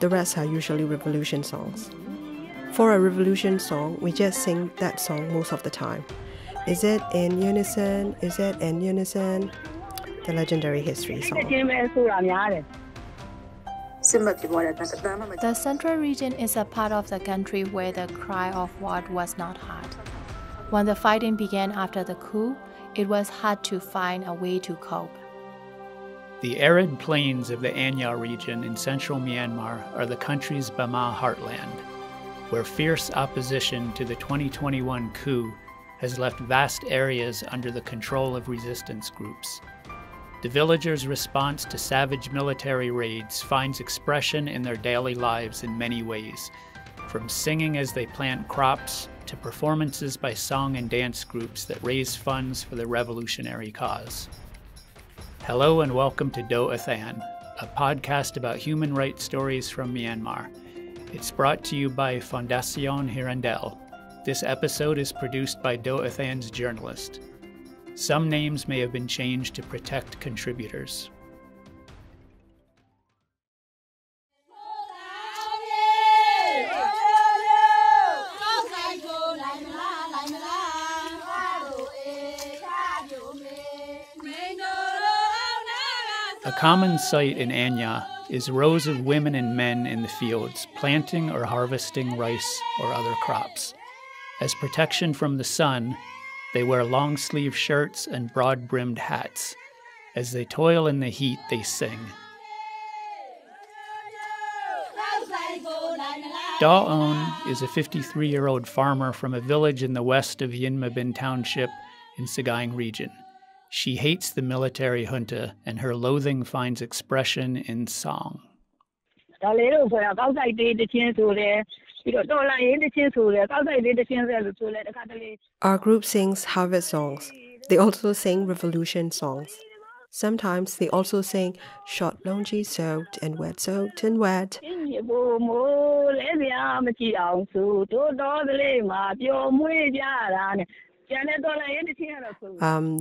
The rest are usually revolution songs. For a revolution song, we just sing that song most of the time. Is it in unison? Is it in unison? The legendary history song. The central region is a part of the country where the cry of war was not heard. When the fighting began after the coup, it was hard to find a way to cope. The arid plains of the Anyar region in central Myanmar are the country's Burma heartland, where fierce opposition to the 2021 coup has left vast areas under the control of resistance groups. The villagers' response to savage military raids finds expression in their daily lives in many ways, from singing as they plant crops to performances by song and dance groups that raise funds for the revolutionary cause. Hello and welcome to Do Athan, a podcast about human rights stories from Myanmar. It's brought to you by Fondation Hirondelle. This episode is produced by Do Athan's journalist. Some names may have been changed to protect contributors. A common sight in Anyar is rows of women and men in the fields planting or harvesting rice or other crops. As protection from the sun, they wear long-sleeve shirts and broad-brimmed hats. As they toil in the heat, they sing. Dawn is a 53-year-old farmer from a village in the west of Yinmabin Township in Sagaing region. She hates the military junta, and her loathing finds expression in song. Our group sings harvest songs. They also sing revolution songs. Sometimes they also sing short longy soaked and wet soaked and wet.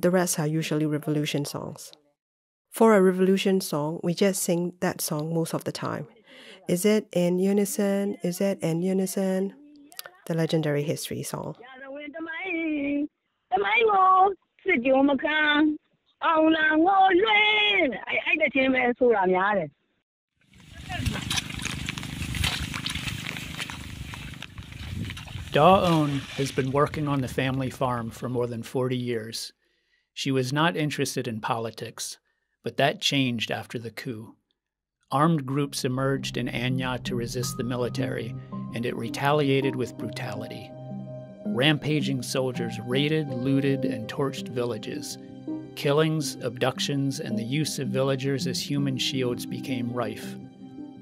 The rest are usually revolution songs. For a revolution song, we just sing that song most of the time. Is it in unison? Is it in unison? The legendary history song. Dawn has been working on the family farm for more than 40 years. She was not interested in politics, but that changed after the coup. Armed groups emerged in Anyar to resist the military, and it retaliated with brutality. Rampaging soldiers raided, looted, and torched villages. Killings, abductions, and the use of villagers as human shields became rife.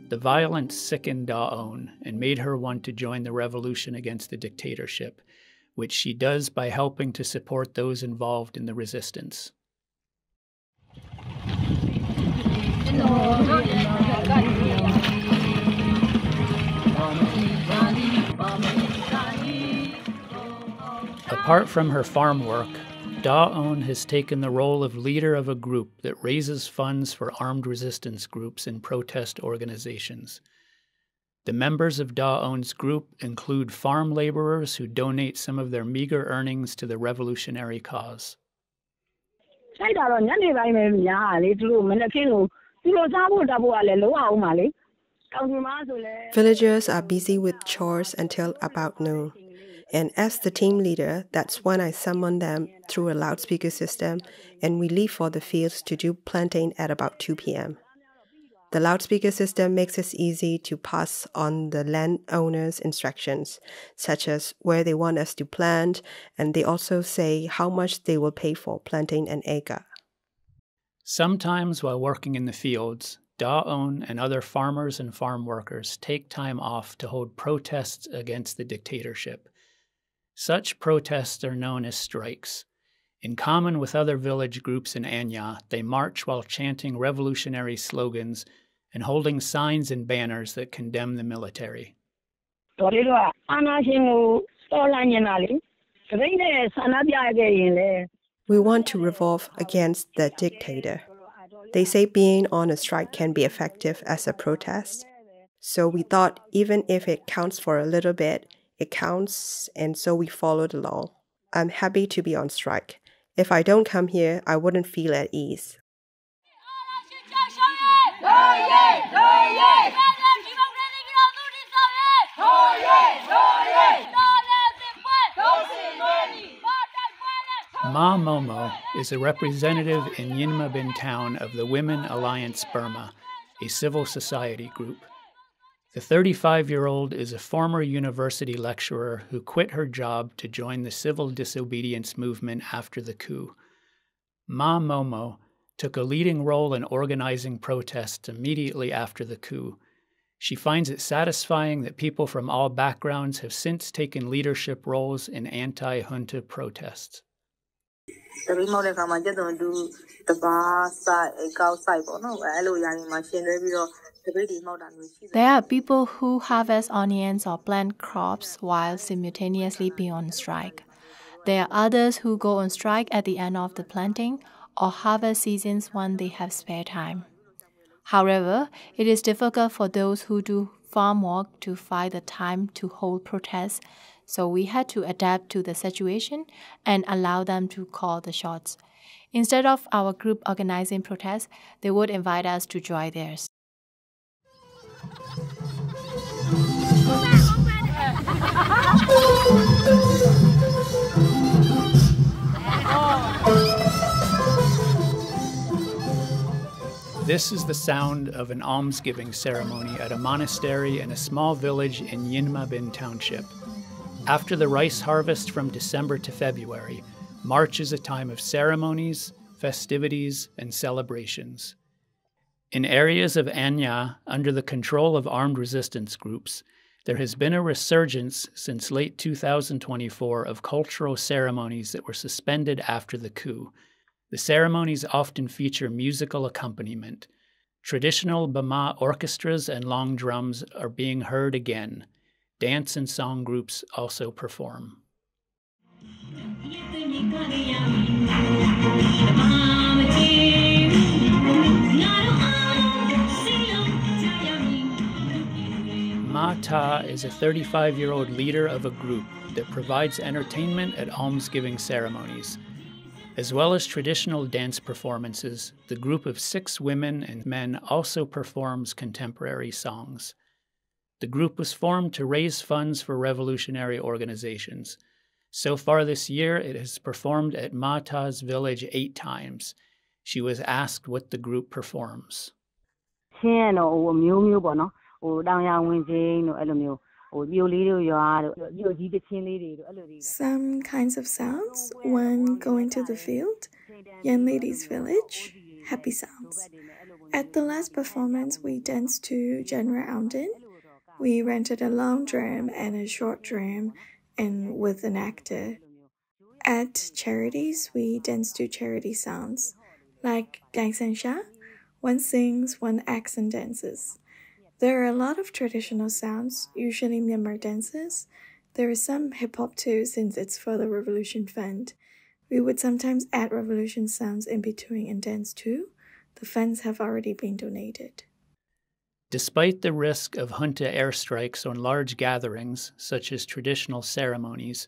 The violence sickened Dawn and made her want to join the revolution against the dictatorship, which she does by helping to support those involved in the resistance. Apart from her farm work, Dawn has taken the role of leader of a group that raises funds for armed resistance groups and protest organizations. The members of Dawn's group include farm laborers who donate some of their meager earnings to the revolutionary cause. Villagers are busy with chores until about noon. And as the team leader, that's when I summon them through a loudspeaker system, and we leave for the fields to do planting at about 2 p.m. The loudspeaker system makes it easy to pass on the landowners' instructions, such as where they want us to plant, and they also say how much they will pay for planting an acre. Sometimes while working in the fields, Dawn and other farmers and farm workers take time off to hold protests against the dictatorship. Such protests are known as strikes. In common with other village groups in Anyar, they march while chanting revolutionary slogans and holding signs and banners that condemn the military. We want to revolt against the dictator. They say being on a strike can be effective as a protest. So we thought even if it counts for a little bit, it counts, and so we followed along. I'm happy to be on strike. If I don't come here, I wouldn't feel at ease. Ma Momo is a representative in Nyinma Bin town of the Women Alliance Burma, a civil society group. The 35-year-old is a former university lecturer who quit her job to join the civil disobedience movement after the coup. Ma Momo took a leading role in organizing protests immediately after the coup. She finds it satisfying that people from all backgrounds have since taken leadership roles in anti-junta protests. There are people who harvest onions or plant crops while simultaneously being on strike. There are others who go on strike at the end of the planting or harvest seasons when they have spare time. However, it is difficult for those who do farm work to find the time to hold protests, so we had to adapt to the situation and allow them to call the shots. Instead of our group organizing protests, they would invite us to join theirs. This is the sound of an almsgiving ceremony at a monastery in a small village in Nyinma Bin Township. After the rice harvest from December to February, March is a time of ceremonies, festivities, and celebrations. In areas of Anyar, under the control of armed resistance groups, there has been a resurgence since late 2024 of cultural ceremonies that were suspended after the coup. The ceremonies often feature musical accompaniment. Traditional Burma orchestras and long drums are being heard again. Dance and song groups also perform. Ma Ta is a 35-year-old leader of a group that provides entertainment at almsgiving ceremonies. As well as traditional dance performances, the group of 6 women and men also performs contemporary songs. The group was formed to raise funds for revolutionary organizations. So far this year, it has performed at Ma Ta's village 8 times. She was asked what the group performs. Some kinds of sounds when going to the field, young ladies' village, happy sounds. At the last performance, we danced to genre Aundin. We rented a long drum and a short drum and with an actor. At charities, we danced to charity sounds, like Gang Sha. One sings, one acts and dances. There are a lot of traditional sounds, usually Myanmar dances. There is some hip-hop too, since it's for the Revolution Fund. We would sometimes add revolution sounds in between and dance too. The funds have already been donated. Despite the risk of junta airstrikes on large gatherings, such as traditional ceremonies,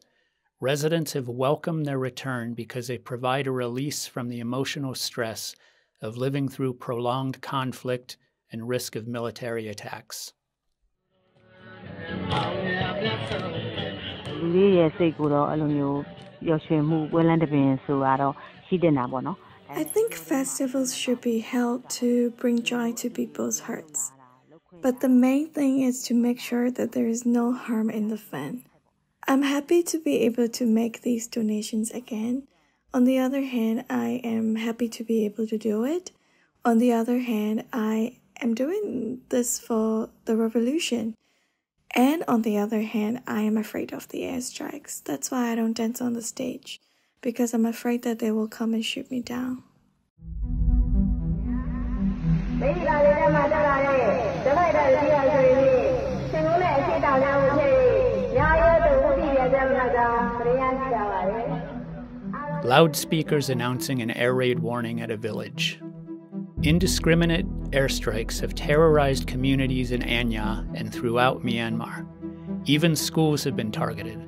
residents have welcomed their return because they provide a release from the emotional stress of living through prolonged conflict and risk of military attacks. I think festivals should be held to bring joy to people's hearts. But the main thing is to make sure that there is no harm in the fun. I'm happy to be able to make these donations again. On the other hand, I am happy to be able to do it. On the other hand, I am doing this for the revolution. And on the other hand, I am afraid of the airstrikes. That's why I don't dance on the stage, because I'm afraid that they will come and shoot me down. loudspeakers announcing an air raid warning at a village. Indiscriminate airstrikes have terrorized communities in Anyar and throughout Myanmar. Even schools have been targeted.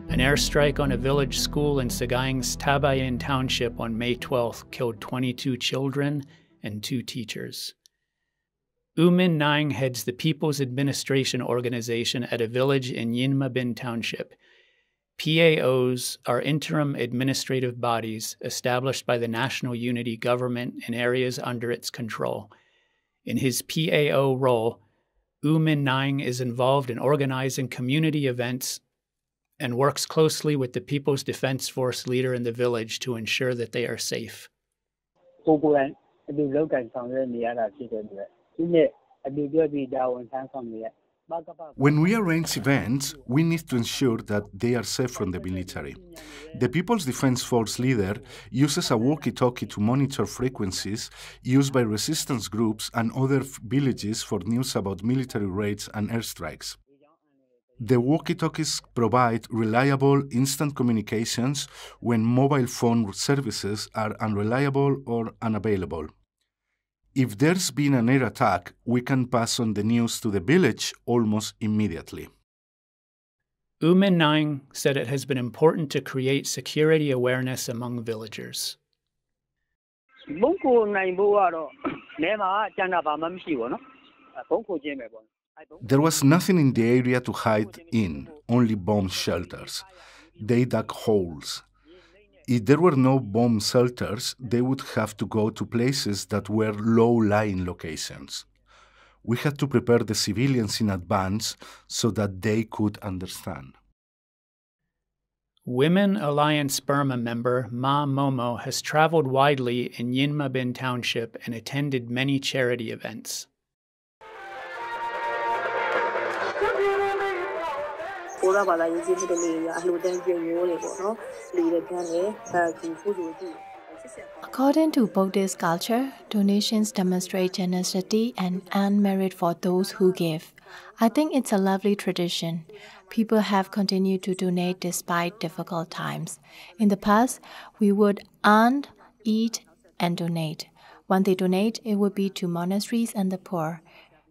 An airstrike on a village school in Sagaing's Tabayan township on May 12th killed 22 children and 2 teachers. U Min Naing heads the People's Administration Organization at a village in Yinma Bin Township. PAOs are interim administrative bodies established by the National Unity Government in areas under its control. In his PAO role, U Min Naing is involved in organizing community events and works closely with the People's Defense Force leader in the village to ensure that they are safe. When we arrange events, we need to ensure that they are safe from the military. The People's Defense Force leader uses a walkie-talkie to monitor frequencies used by resistance groups and other villages for news about military raids and airstrikes. The walkie-talkies provide reliable, instant communications when mobile phone services are unreliable or unavailable. If there's been an air attack, we can pass on the news to the village almost immediately. U Min Naing said it has been important to create security awareness among villagers. There was nothing in the area to hide in, only bomb shelters. They dug holes. If there were no bomb shelters, they would have to go to places that were low-lying locations. We had to prepare the civilians in advance so that they could understand. Women Alliance Burma member Ma Momo has traveled widely in Yinma Bin Township and attended many charity events. According to Buddhist culture, donations demonstrate generosity and earn merit for those who give. I think it's a lovely tradition. People have continued to donate despite difficult times. In the past, we would earn, eat, and donate. When they donate, it would be to monasteries and the poor.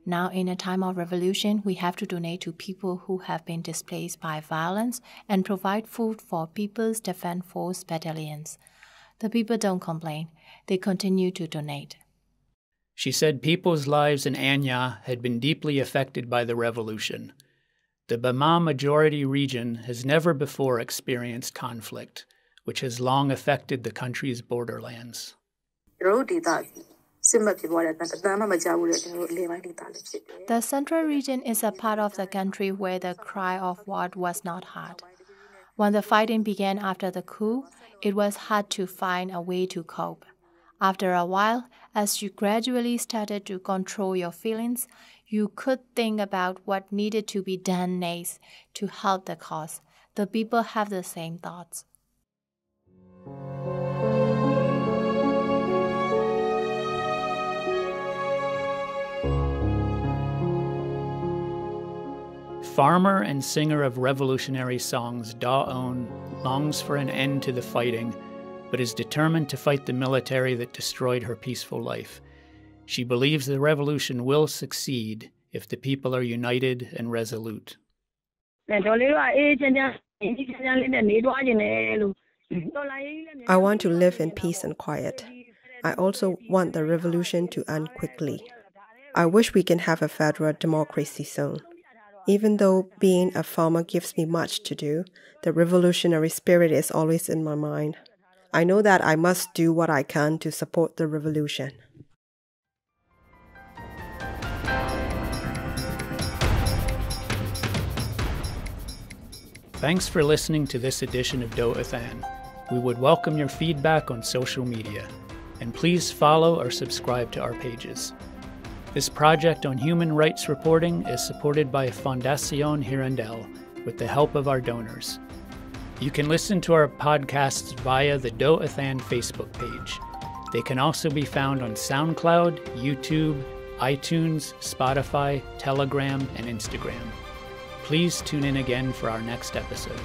Now, in a time of revolution, we have to donate to people who have been displaced by violence and provide food for People's Defense Force battalions. The people don't complain. They continue to donate. She said people's lives in Anyar had been deeply affected by the revolution. The Burma majority region has never before experienced conflict, which has long affected the country's borderlands. The central region is a part of the country where the cry of war was not heard. When the fighting began after the coup, it was hard to find a way to cope. After a while, as you gradually started to control your feelings, you could think about what needed to be done next to help the cause. The people have the same thoughts. Farmer and singer of revolutionary songs Da On longs for an end to the fighting, but is determined to fight the military that destroyed her peaceful life. She believes the revolution will succeed if the people are united and resolute. I want to live in peace and quiet. I also want the revolution to end quickly. I wish we can have a federal democracy soon. Even though being a farmer gives me much to do, the revolutionary spirit is always in my mind. I know that I must do what I can to support the revolution. Thanks for listening to this edition of Do Athan. We would welcome your feedback on social media, and please follow or subscribe to our pages. This project on human rights reporting is supported by Fundación Hirondelle with the help of our donors. You can listen to our podcasts via the Do Athan Facebook page. They can also be found on SoundCloud, YouTube, iTunes, Spotify, Telegram, and Instagram. Please tune in again for our next episode.